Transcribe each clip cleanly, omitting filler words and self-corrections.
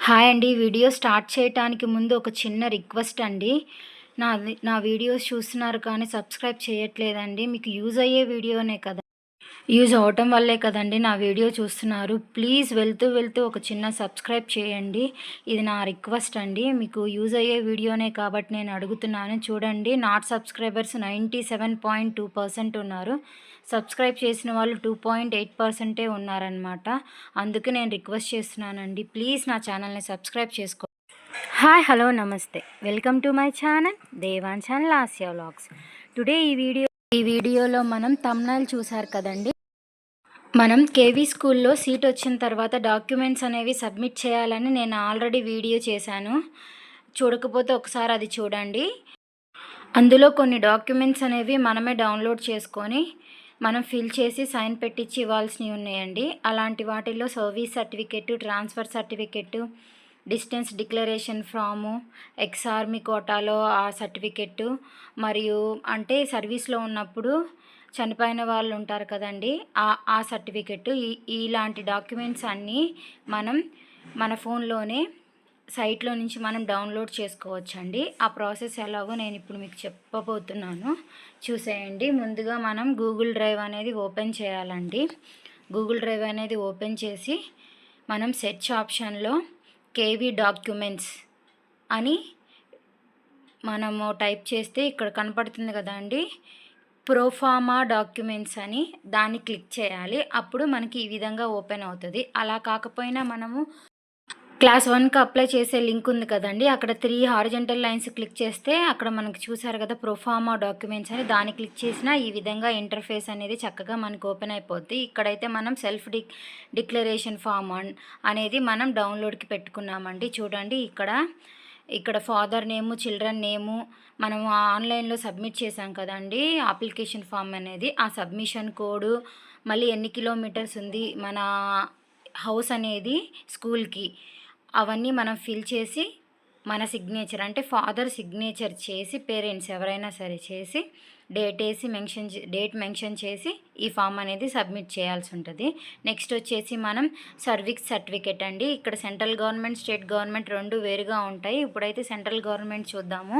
Hi అండి. Video start చేయటానికి ముందు ఒక చిన్న రిక్వెస్ట్ అండి. నా వీడియోస్ చూస్తున్నారు కానీ సబ్స్క్రైబ్ చేయట్లేదండి. మీకు యూజ్ అయ్యే వీడియోనే కదా, యూజ్ అవ్వటం వల్లే కదండి నా వీడియో చూస్తున్నారు. ప్లీజ్ వెళ్తూ ఒక చిన్న సబ్స్క్రైబ్ చేయండి. ఇది నా రిక్వెస్ట్ అండి. మీకు యూజ్ అయ్యే వీడియోనే కాబట్టి నేను అడుగుతున్నాను. చూడండి, నాట్ సబ్స్క్రైబర్స్ 97.2% ఉన్నారు. సబ్స్క్రైబ్ చేసిన వాళ్ళు 2.8% ఉన్నారనమాట. అందుకే నేను రిక్వెస్ట్ చేస్తున్నానండి. ప్లీజ్ నా ఛానల్ని సబ్స్క్రైబ్ చేసుకో. హాయ్, హలో, నమస్తే. వెల్కమ్ టు మై ఛానల్ దేవాంఛానల్ ఆసియా వ్లాగ్స్. టుడే ఈ వీడియోలో మనం థంబ్నెయిల్ చూసారు కదండి. మనం కేవీ స్కూల్లో సీట్ వచ్చిన తర్వాత డాక్యుమెంట్స్ అనేవి సబ్మిట్ చేయాలని నేను ఆల్రెడీ వీడియో చేశాను. చూడకపోతే ఒకసారి అది చూడండి. అందులో కొన్ని డాక్యుమెంట్స్ అనేవి మనమే డౌన్లోడ్ చేసుకొని మనం ఫిల్ చేసి సైన్ పెట్టించి ఇవ్వాల్సినవి ఉన్నాయండి. అలాంటి వాటిల్లో service certificate, transfer certificate, distance declaration form, ex army కోటాలో ఆ సర్టిఫికెట్, మరియు అంటే సర్వీస్లో ఉన్నప్పుడు చనిపోయిన వాళ్ళు ఉంటారు కదండి, ఆ సర్టిఫికెట్, ఇలాంటి డాక్యుమెంట్స్ అన్నీ మనం మన ఫోన్లోనే సైట్లో నుంచి మనం డౌన్లోడ్ చేసుకోవచ్చండి. ఆ ప్రాసెస్ ఎలాగో నేను ఇప్పుడు మీకు చెప్పబోతున్నాను, చూసేయండి. ముందుగా మనం గూగుల్ డ్రైవ్ అనేది ఓపెన్ చేయాలండి. గూగుల్ డ్రైవ్ అనేది ఓపెన్ చేసి మనం సెర్చ్ ఆప్షన్లో కేవీ డాక్యుమెంట్స్ అని మనము టైప్ చేస్తే ఇక్కడ కనపడుతుంది కదండి, ప్రోఫార్మా డాక్యుమెంట్స్ అని, దాన్ని క్లిక్ చేయాలి. అప్పుడు మనకి ఈ విధంగా ఓపెన్ అవుతుంది. అలా కాకపోయినా మనము క్లాస్ 1కి అప్లై చేసే లింక్ ఉంది కదండి, అక్కడ 3 హారిజంటల్ లైన్స్ క్లిక్ చేస్తే అక్కడ మనకు చూసారు కదా ప్రోఫార్మా డాక్యుమెంట్స్ అని, దాన్ని క్లిక్ చేసినా ఈ విధంగా ఇంటర్ఫేస్ అనేది చక్కగా మనకు ఓపెన్ అయిపోద్ది. ఇక్కడైతే మనం సెల్ఫ్ డిక్లరేషన్ ఫామ్ అనేది మనం డౌన్లోడ్కి పెట్టుకున్నామండి. చూడండి, ఇక్కడ ఫాదర్ నేము, చిల్డ్రన్ నేము మనం ఆన్లైన్లో సబ్మిట్ చేసాం కదండి అప్లికేషన్ ఫామ్ అనేది, ఆ సబ్మిషన్ కోడ్, మళ్ళీ ఎన్ని కిలోమీటర్స్ ఉంది మన హౌస్ అనేది స్కూల్కి, అవన్నీ మనం ఫిల్ చేసి మన సిగ్నేచర్ అంటే ఫాదర్ సిగ్నేచర్ చేసి, పేరెంట్స్ ఎవరైనా సరే చేసి, డేట్ మెన్షన్ చేసి ఈ ఫామ్ అనేది సబ్మిట్ చేయాల్సి ఉంటుంది. నెక్స్ట్ వచ్చేసి మనం సర్వీస్ సర్టిఫికెట్ అండి. ఇక్కడ సెంట్రల్ గవర్నమెంట్, స్టేట్ గవర్నమెంట్ రెండు వేరుగా ఉంటాయి. ఇప్పుడైతే సెంట్రల్ గవర్నమెంట్ చూద్దాము.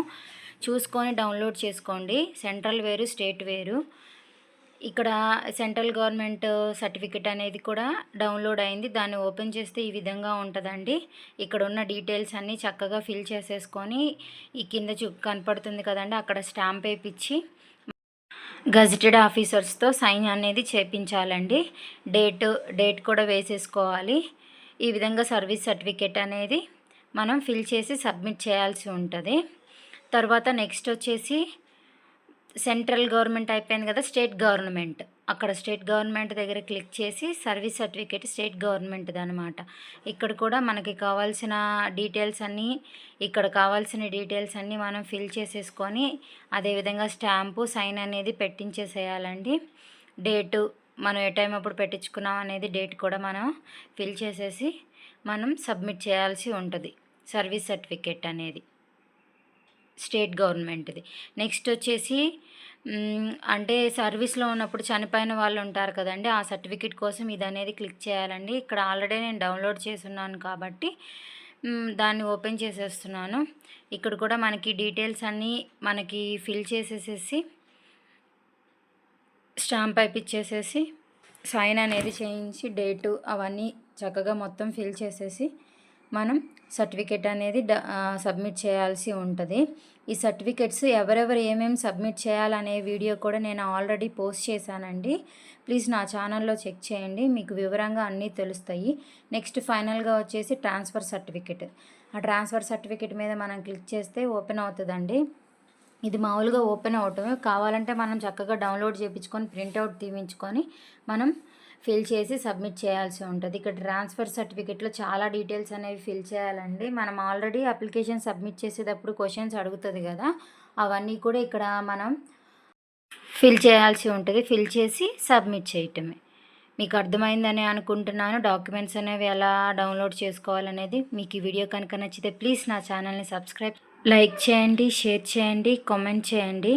చూసుకొని డౌన్లోడ్ చేసుకోండి. సెంట్రల్ వేరు, స్టేట్ వేరు. ఇక్కడ సెంట్రల్ గవర్నమెంట్ సర్టిఫికెట్ అనేది కూడా డౌన్లోడ్ అయింది. దాన్ని ఓపెన్ చేస్తే ఈ విధంగా ఉంటుందండి. ఇక్కడ ఉన్న డీటెయిల్స్ అన్నీ చక్కగా ఫిల్ చేసేసుకొని ఈ కింద కనపడుతుంది కదండి, అక్కడ స్టాంప్ వేయించి గజెటెడ్ ఆఫీసర్స్తో సైన్ అనేది చేయించాలండి. డేట్ కూడా వేసేసుకోవాలి. ఈ విధంగా సర్వీస్ సర్టిఫికెట్ అనేది మనం ఫిల్ చేసి సబ్మిట్ చేయాల్సి ఉంటుంది. తర్వాత నెక్స్ట్ వచ్చేసి సెంట్రల్ గవర్నమెంట్ అయిపోయింది కదా, స్టేట్ గవర్నమెంట్. అక్కడ స్టేట్ గవర్నమెంట్ దగ్గర క్లిక్ చేసి సర్వీస్ సర్టిఫికేట్ స్టేట్ గవర్నమెంట్ది అనమాట. ఇక్కడ కూడా మనకి కావాల్సిన డీటెయిల్స్ అన్నీ మనం ఫిల్ చేసేసుకొని అదేవిధంగా స్టాంపు, సైన్ అనేది పెట్టించేసేయాలండి. డేటు మనం ఏ టైం అప్పుడు పెట్టించుకున్నాం అనేది డేట్ కూడా మనం ఫిల్ చేసేసి మనం సబ్మిట్ చేయాల్సి ఉంటుంది సర్వీస్ సర్టిఫికేట్ అనేది స్టేట్ గవర్నమెంట్ది. నెక్స్ట్ వచ్చేసి అంటే సర్వీస్లో ఉన్నప్పుడు చనిపోయిన వాళ్ళు ఉంటారు కదండి, ఆ సర్టిఫికేట్ కోసం ఇది అనేది క్లిక్ చేయాలండి. ఇక్కడ ఆల్రెడీ నేను డౌన్లోడ్ చేస్తున్నాను కాబట్టి దాన్ని ఓపెన్ చేసేస్తున్నాను. ఇక్కడ కూడా మనకి డీటెయిల్స్ అన్నీ మనకి ఫిల్ చేసేసేసి స్టాంప్ అయిపిచ్చేసేసి సైన్ అనేది చేయించి డేటు అవన్నీ చక్కగా మొత్తం ఫిల్ చేసేసి మనం సర్టిఫికెట్ అనేది సబ్మిట్ చేయాల్సి ఉంటుంది. ఈ సర్టిఫికెట్స్ ఎవరెవరు ఏమేమి సబ్మిట్ చేయాలనే వీడియో కూడా నేను ఆల్రెడీ పోస్ట్ చేశానండి. ప్లీజ్ నా ఛానల్లో చెక్ చేయండి, మీకు వివరంగా అన్నీ తెలుస్తాయి. నెక్స్ట్ ఫైనల్గా వచ్చేసి ట్రాన్స్ఫర్ సర్టిఫికెట్. ఆ ట్రాన్స్ఫర్ సర్టిఫికెట్ మీద మనం క్లిక్ చేస్తే ఓపెన్ అవుతుందండి. ఇది మామూలుగా ఓపెన్ అవటమే, కావాలంటే మనం చక్కగా డౌన్లోడ్ చేయించుకొని ప్రింట్అవుట్ తీయించుకొని మనం ఫిల్ చేసి సబ్మిట్ చేయాల్సి ఉంటుంది. ఇక్కడ ట్రాన్స్ఫర్ సర్టిఫికెట్లో చాలా డీటెయిల్స్ అనేవి ఫిల్ చేయాలండి. మనం ఆల్రెడీ అప్లికేషన్ సబ్మిట్ చేసేటప్పుడు క్వశ్చన్స్ అడుగుతుంది కదా, అవన్నీ కూడా ఇక్కడ మనం ఫిల్ చేయాల్సి ఉంటుంది. ఫిల్ చేసి సబ్మిట్ చేయటమే. మీకు అర్థమైందని అనుకుంటున్నాను. డాక్యుమెంట్స్ అనేవి ఎలా డౌన్లోడ్ చేసుకోవాలనేది. మీకు ఈ వీడియో కనుక నచ్చితే ప్లీజ్ నా ఛానల్ని సబ్స్క్రైబ్, లైక్ చేయండి, షేర్ చేయండి, కామెంట్ చేయండి.